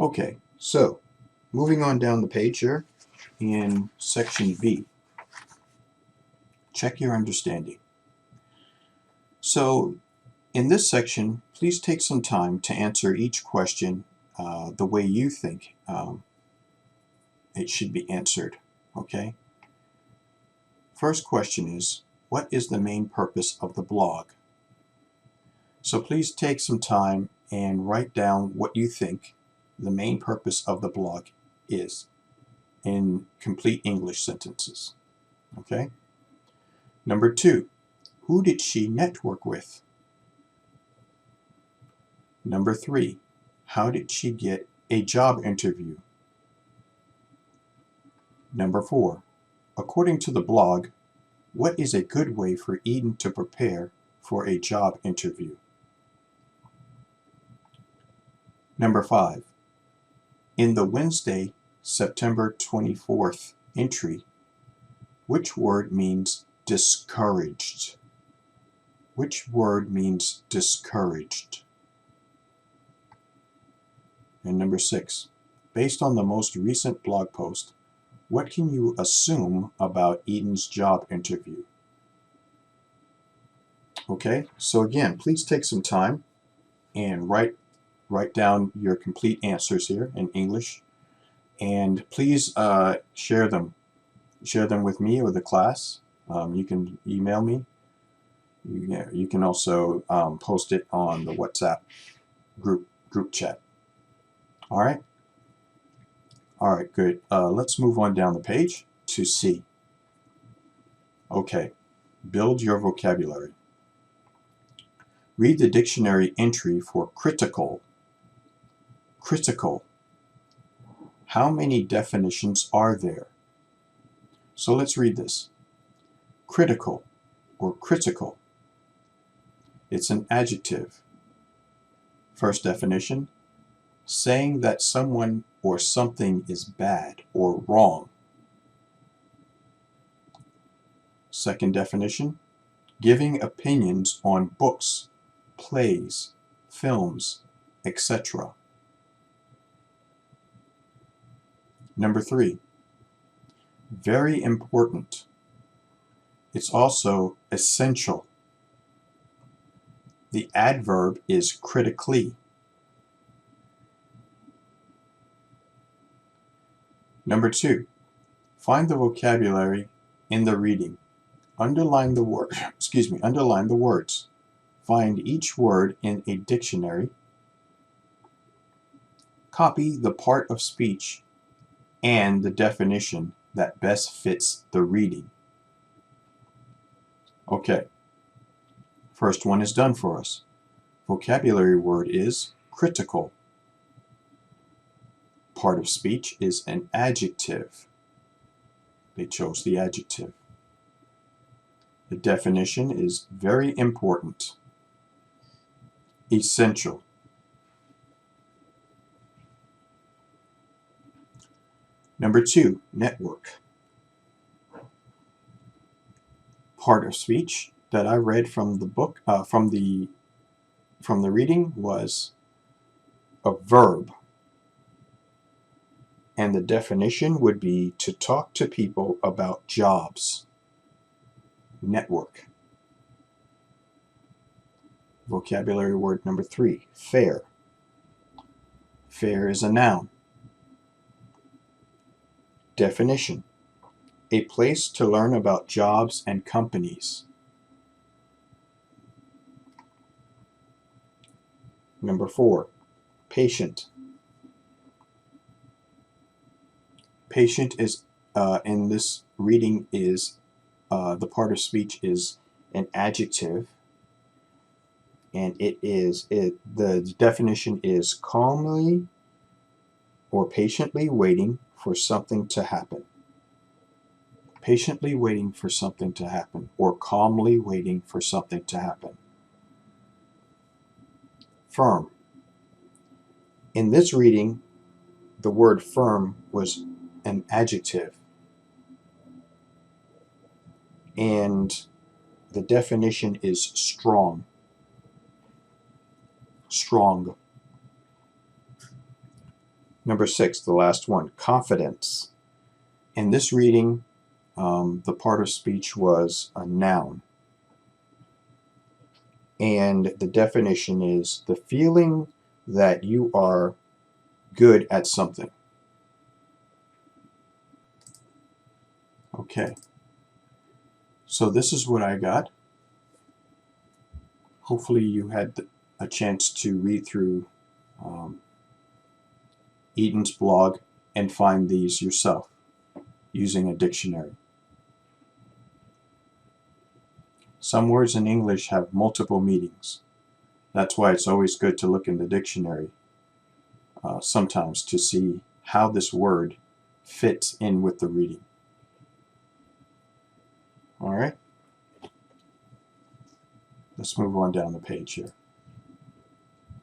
Okay, so moving on down the page here in section B, check your understanding. So in this section, please take some time to answer each question the way you think it should be answered. Okay? First question is, what is the main purpose of the blog? So please take some time and write down what you think the main purpose of the blog is in complete English sentences. Okay? Number 2, who did she network with? Number 3, how did she get a job interview? Number 4, according to the blog, what is a good way for Eden to prepare for a job interview? Number 5, in the Wednesday, September 24th entry, which word means discouraged? Which word means discouraged? And number 6, based on the most recent blog post, what can you assume about Eden's job interview? Okay, so again, please take some time and write down your complete answers here in English, and please share them with me or the class. You can email me. You can also post it on the WhatsApp group chat. All right, good. Let's move on down the page to C. Okay, build your vocabulary. Read the dictionary entry for critical. Critical. How many definitions are there? So let's read this. Critical or critical. It's an adjective. First definition, saying that someone or something is bad or wrong. Second definition, giving opinions on books, plays, films, etc. Number 3, very important. It's also essential. The adverb is critically. Number 2, find the vocabulary in the reading. Underline the word, underline the words. Find each word in a dictionary. Copy the part of speech and the definition that best fits the reading. Okay, first one is done for us. Vocabulary word is critical. Part of speech is an adjective. They chose the adjective. The definition is very important. Essential. Number 2, network. Part of speech that I read from the book, from the reading, was a verb. And the definition would be to talk to people about jobs. Network. Vocabulary word number 3, fair. Fair is a noun. Definition, a place to learn about jobs and companies. Number 4, patient. Patient is, in this reading, is the part of speech is an adjective, and the definition is calmly or patiently waiting for something to happen. Patiently waiting for something to happen, or calmly waiting for something to happen. Firm. In this reading, the word firm was an adjective, and the definition is strong. Strong. Number 6, the last one, confidence. In this reading, the part of speech was a noun. And the definition is the feeling that you are good at something. Okay. So this is what I got. Hopefully you had a chance to read through Eaton's blog and find these yourself using a dictionary. Some words in English have multiple meanings. That's why it's always good to look in the dictionary sometimes to see how this word fits in with the reading. All right? Let's move on down the page here.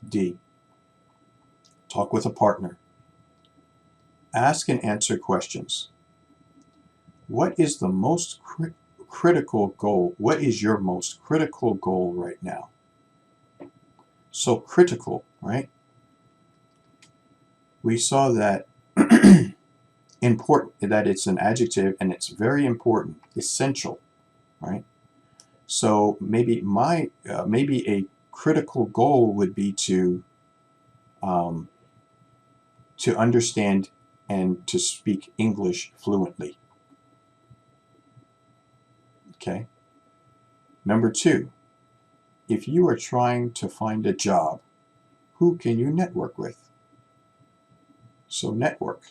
D. Talk with a partner. Ask and answer questions. What is the most critical goal? What is your most critical goal right now? So critical, right? We saw that important, that it's an adjective and it's very important, essential, right? So maybe maybe a critical goal would be to understand and to speak English fluently. Okay. Number 2, if you are trying to find a job, who can you network with? So network,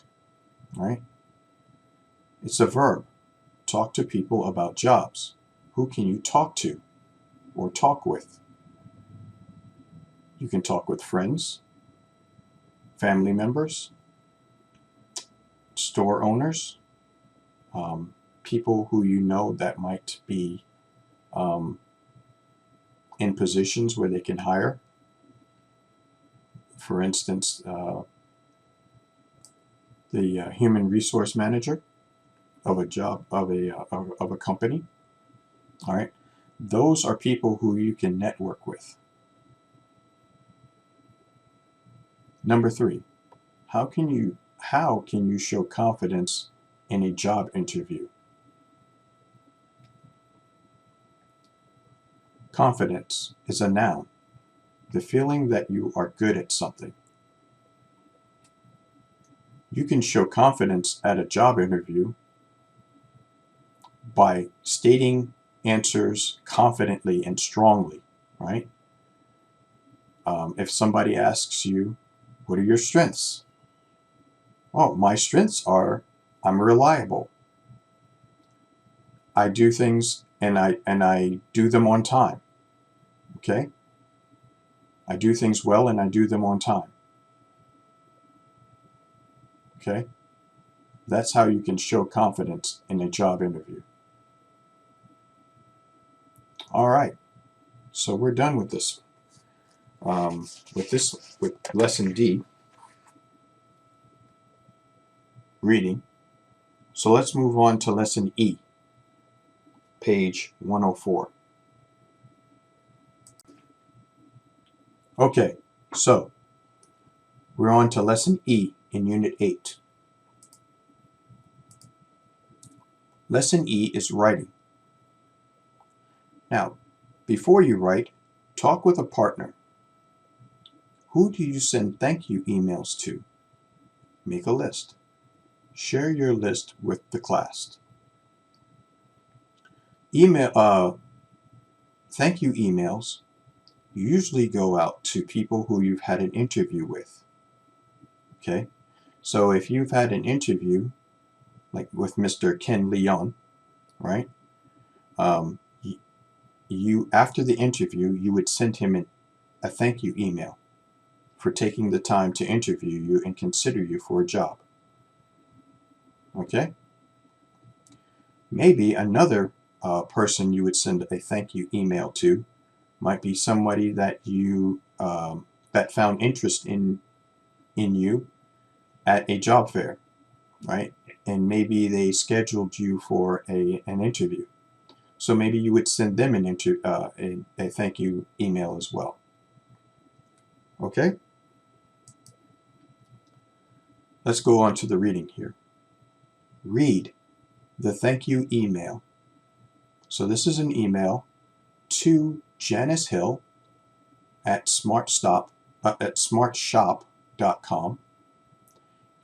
right? It's a verb. Talk to people about jobs. Who can you talk to or talk with? You can talk with friends, family members, store owners, people who you know that might be in positions where they can hire. For instance, the human resource manager of a job of a company. All right, those are people who you can network with. Number 3, how can you show confidence in a job interview? Confidence is a noun, the feeling that you are good at something. You can show confidence at a job interview by stating answers confidently and strongly, right? If somebody asks you, what are your strengths? Oh, my strengths are I'm reliable. I do things and I do them on time. Okay? I do things well and I do them on time. Okay? That's how you can show confidence in a job interview. All right. So we're done with this. With lesson D, reading. So let's move on to lesson E, page 104. Okay, so we're on to lesson E in unit 8. Lesson E is writing. Now, before you write, talk with a partner. Who do you send thank you emails to? Make a list. Share your list with the class. Thank you emails usually go out to people who you've had an interview with. Okay, so if you've had an interview, like with Mr. Ken Leon, right? You after the interview, you would send him a thank you email for taking the time to interview you and consider you for a job. Okay? Maybe another person you would send a thank you email to might be somebody that you that found interest in you at a job fair, right? And maybe they scheduled you for an interview. So maybe you would send them a thank you email as well. Okay? Let's go on to the reading here. Read the thank you email. So this is an email to Janice Hill at smartshop.com,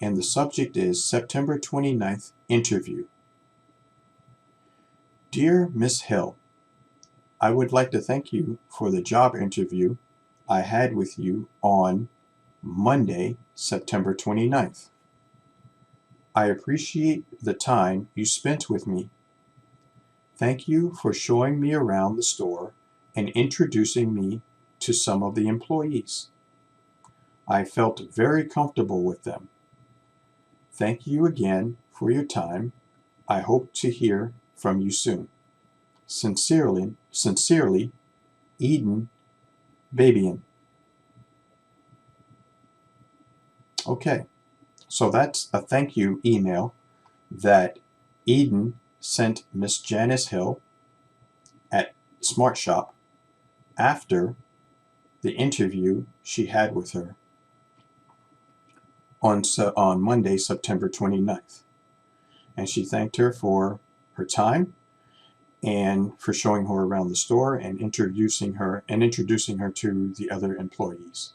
and the subject is September 29th interview. Dear Miss Hill, I would like to thank you for the job interview I had with you on Monday, September 29th. I appreciate the time you spent with me. Thank you for showing me around the store and introducing me to some of the employees. I felt very comfortable with them. Thank you again for your time. I hope to hear from you soon. Sincerely, Eden Babian. Okay, so that's a thank you email that Eden sent Miss Janice Hill at Smart Shop after the interview she had with her on Monday, September 29th. And she thanked her for her time and for showing her around the store and introducing her to the other employees.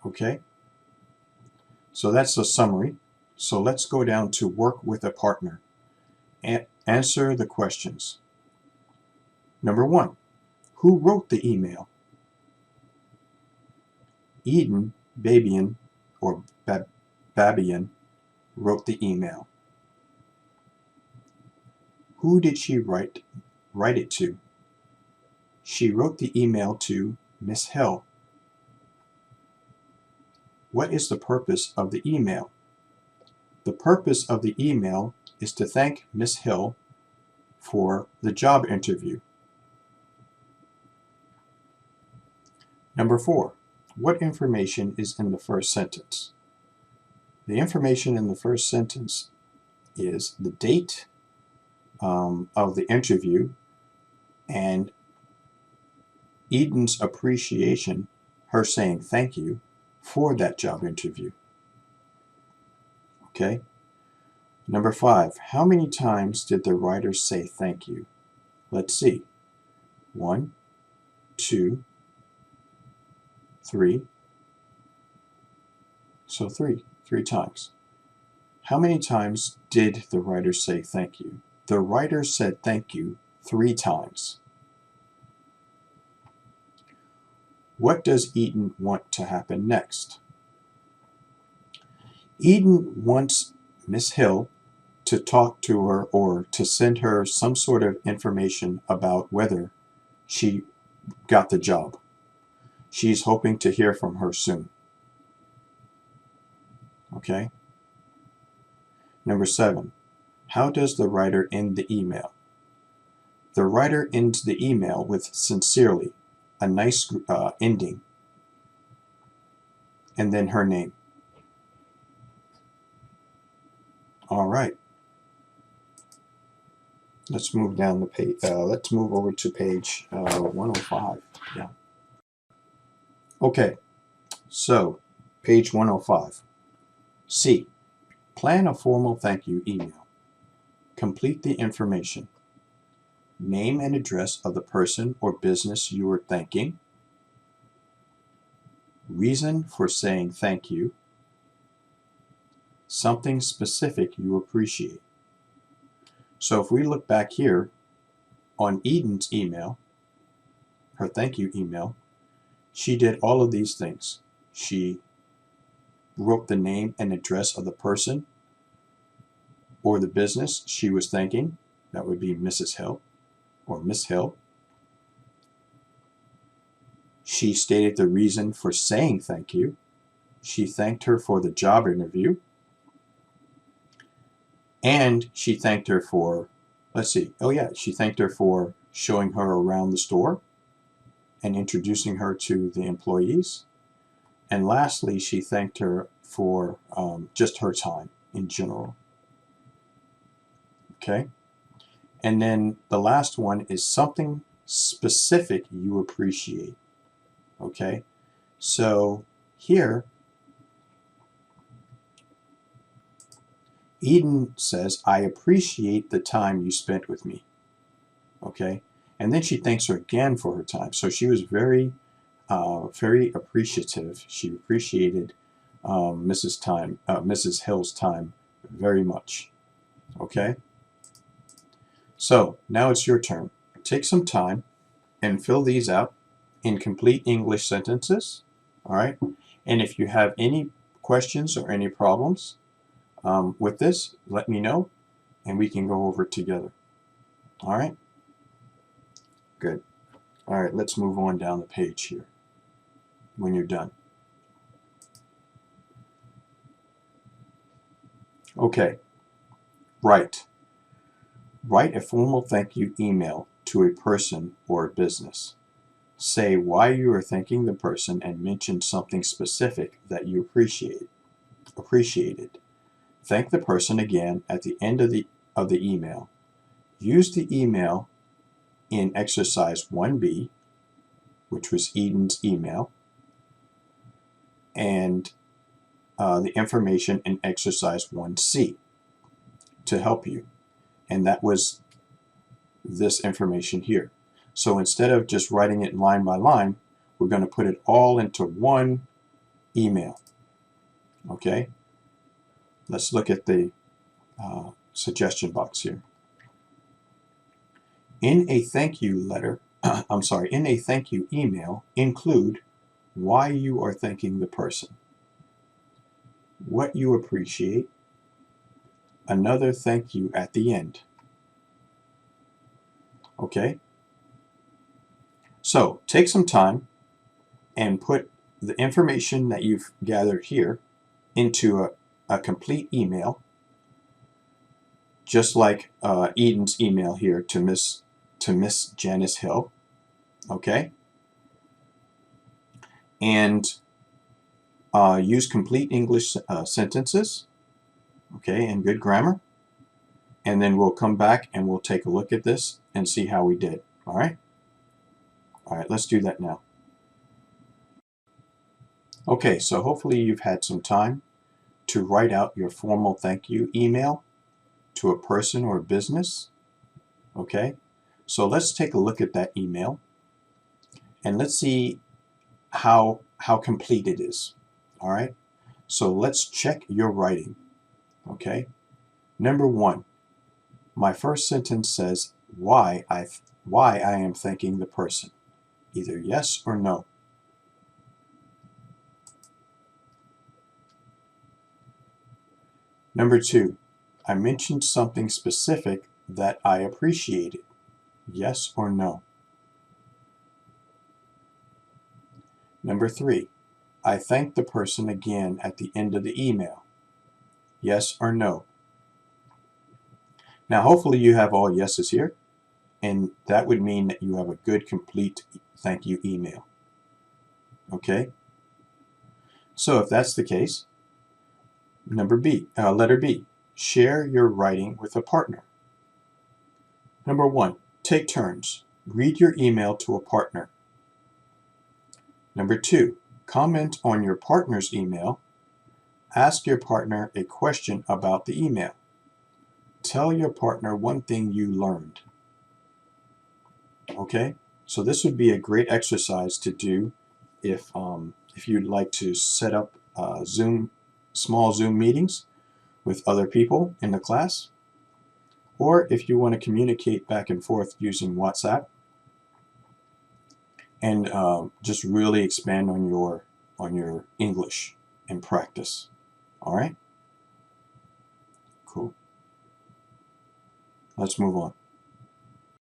Okay? So that's a summary. So let's go down to work with a partner and answer the questions. Number 1, who wrote the email? Eden Babian or Babian wrote the email. Who did she write it to? She wrote the email to Miss Hill. What is the purpose of the email? The purpose of the email is to thank Miss Hill for the job interview. Number 4, what information is in the first sentence? The information in the first sentence is the date of the interview and Eden's appreciation, her saying thank you for that job interview. Okay. Number 5, how many times did the writer say thank you? Let's see. 1, 2, 3. So 3 times. How many times did the writer say thank you? The writer said thank you 3 times. What does Eden want to happen next? Eden wants Miss Hill to talk to her or to send her some sort of information about whether she got the job. She's hoping to hear from her soon. Okay? Number 7, how does the writer end the email? The writer ends the email with sincerely, a nice ending, and then her name. All right. Let's move down the page. Let's move over to page 105. Yeah. Okay. So, page 105. C. Plan a formal thank you email. Complete the information. Name and address of the person or business you are thanking. Reason for saying thank you. Something specific you appreciate. So if we look back here on Eden's email, her thank you email, she did all of these things. She wrote the name and address of the person or the business she was thanking. That would be Mrs. Hill or Miss Hill. She stated the reason for saying thank you. She thanked her for the job interview. And she thanked her for, she thanked her for showing her around the store and introducing her to the employees. And lastly, she thanked her for just her time in general. Okay? And then the last one is something specific you appreciate. Okay? So here, Eden says, I appreciate the time you spent with me. Okay? And then she thanks her again for her time. So she was very appreciative. She appreciated Mrs. Hill's time very much. Okay? So now it's your turn. Take some time and fill these out in complete English sentences. All right? And if you have any questions or any problems with this, let me know and we can go over it together. All right? Good. All right, let's move on down the page here when you're done. Okay, write. Write a formal thank you email to a person or a business. Say why you are thanking the person and mention something specific that you appreciated. Thank the person again at the end of the email. Use the email in exercise 1B, which was Eden's email, and the information in exercise 1C to help you. And that was this information here. So instead of just writing it line by line, we're going to put it all into one email. Okay? Let's look at the suggestion box here. In a thank you letter, in a thank you email, include why you are thanking the person, what you appreciate, another thank you at the end. Okay? So take some time and put the information that you've gathered here into a complete email, just like Eden's email here to Miss Janice Hill. Okay? And use complete English sentences, okay, and good grammar. And then we'll come back and we'll take a look at this and see how we did. All right? All right, let's do that now. Okay, so hopefully you've had some time to write out your formal thank you email to a person or a business. Okay, so let's take a look at that email and let's see how complete it is. All right, so let's check your writing. Okay, number 1, my first sentence says why I am thanking the person, either yes or no. Number 2, I mentioned something specific that I appreciated, yes or no. Number 3, I thanked the person again at the end of the email, yes or no. Now hopefully you have all yeses here, and that would mean that you have a good complete thank you email. Okay? So if that's the case, letter B, share your writing with a partner. Number 1, take turns. Read your email to a partner. Number 2, comment on your partner's email. Ask your partner a question about the email. Tell your partner one thing you learned. Okay, so this would be a great exercise to do if you'd like to set up small Zoom meetings with other people in the class, or if you want to communicate back and forth using WhatsApp and just really expand on your English and practice. All right, cool. Let's move on.